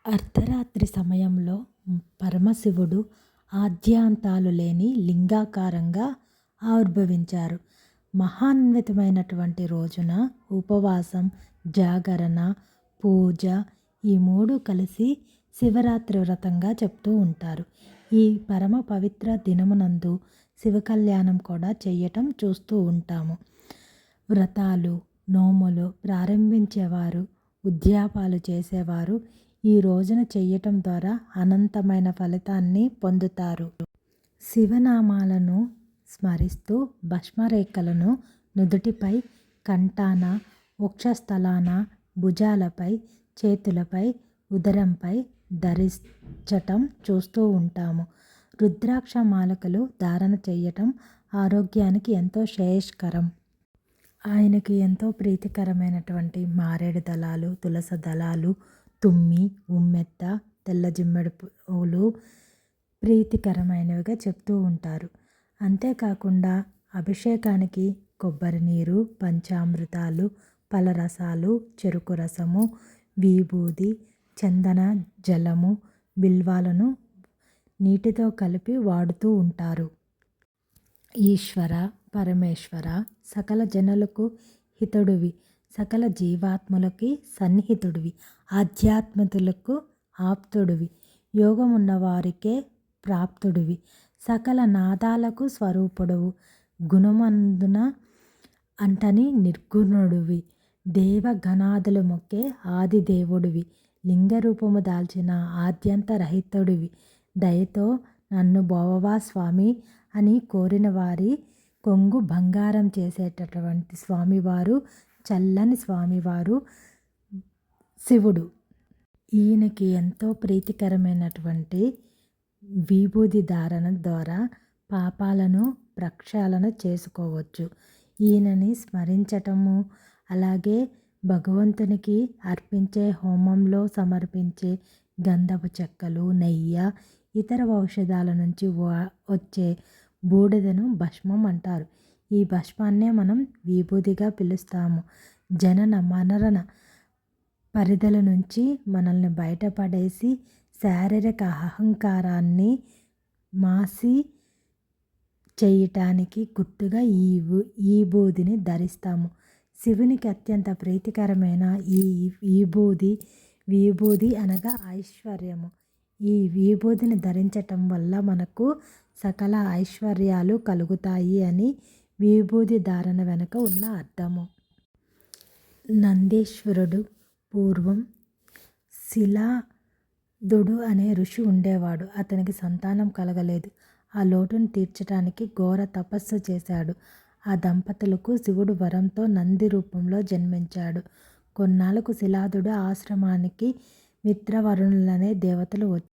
అర్ధరాత్రి సమయంలో పరమశివుడు ఆద్యాంతాలు లేని లింగాకారంగా ఆవిర్భవించారు. మహాన్వితమైనటువంటి రోజున ఉపవాసం, జాగరణ, పూజ ఈ మూడు కలిసి శివరాత్రి వ్రతంగా చెప్తూ ఉంటారు. ఈ పరమ పవిత్ర దినమునందు శివకళ్యాణం కూడా చెయ్యటం చూస్తూ ఉంటాము. వ్రతాలు, నోములు ప్రారంభించేవారు, ఉద్యాపాలు చేసేవారు ఈ రోజున చెయ్యటం ద్వారా అనంతమైన ఫలితాన్ని పొందుతారు. శివనామాలను స్మరిస్తూ భస్మరేఖలను నుదుటిపై, కంఠాన, వక్షస్థలాన, భుజాలపై, చేతులపై, ఉదరంపై ధరించటం చూస్తూ ఉంటాము. రుద్రాక్ష మాలకలు ధారణ చెయ్యటం ఆరోగ్యానికి ఎంతో శ్రేయస్కరం. ఆయనకి ఎంతో ప్రీతికరమైనటువంటి మారేడు దళాలు, తులసి దళాలు, తుమ్మి, ఉమ్మెత్త, తెల్ల జిమ్మెడు పువ్వులు ప్రీతికరమైనవిగా చెప్తూ ఉంటారు. అంతేకాకుండా అభిషేకానికి కొబ్బరి నీరు, పంచామృతాలు, ఫలరసాలు, చెరుకు రసము, విభూది, చందన జలము, బిల్వాలను నీటితో కలిపి వాడుతూ ఉంటారు. ఈశ్వర, పరమేశ్వర, సకల జనులకు హితుడివి, సకల జీవాత్మలకి సన్నిహితుడివి, ఆధ్యాత్మికులకు ఆప్తుడివి, యోగమున్న వారికే ప్రాప్తుడివి, సకల నాదాలకు స్వరూపుడవు, గుణమందున అంటని నిర్గుణుడివి, దేవగణాదులు మొక్కే ఆదిదేవుడివి, లింగరూపము దాల్చిన ఆద్యంత రహితుడివి, దయతో నన్ను బోవవా స్వామి అని కోరిన వారి కొంగు బంగారం చేసేటటువంటి స్వామివారు, చల్లని స్వామివారు శివుడు. ఈయనకి ఎంతో ప్రీతికరమైనటువంటి విభూది ధారణ ద్వారా పాపాలను ప్రక్షాళన చేసుకోవచ్చు. ఈయనని స్మరించటము, అలాగే భగవంతునికి అర్పించే హోమంలో సమర్పించే గంధపు చెక్కలు, నెయ్యి, ఇతర ఔషధాల నుంచి వచ్చే బూడిదను భస్మం అంటారు. ఈ భస్మాన్నే మనం విభూదిగా పిలుస్తాము. జనన మరణ పరిధుల నుంచి మనల్ని బయటపడేసి శారీరక అహంకారాన్ని మాసి చేయటానికి గుర్తుగా ఈ బూదిని ధరిస్తాము. శివునికి అత్యంత ప్రీతికరమైన ఈ విభూది అనగా ఐశ్వర్యము. ఈ విభూదిని ధరించటం వల్ల మనకు సకల ఐశ్వర్యాలు కలుగుతాయి అని విభూది ధారణ వెనుక ఉన్న అర్థము. నందీశ్వరుడు పూర్వం శిలాదుడు అనే ఋషి ఉండేవాడు. అతనికి సంతానం కలగలేదు. ఆ లోటును తీర్చడానికి ఘోర తపస్సు చేశాడు. ఆ దంపతులకు శివుడు వరంతో నంది రూపంలో జన్మించాడు. కొన్నాళ్లకు శిలాదుడు ఆశ్రమానికి మిత్రవరుణులనే దేవతలు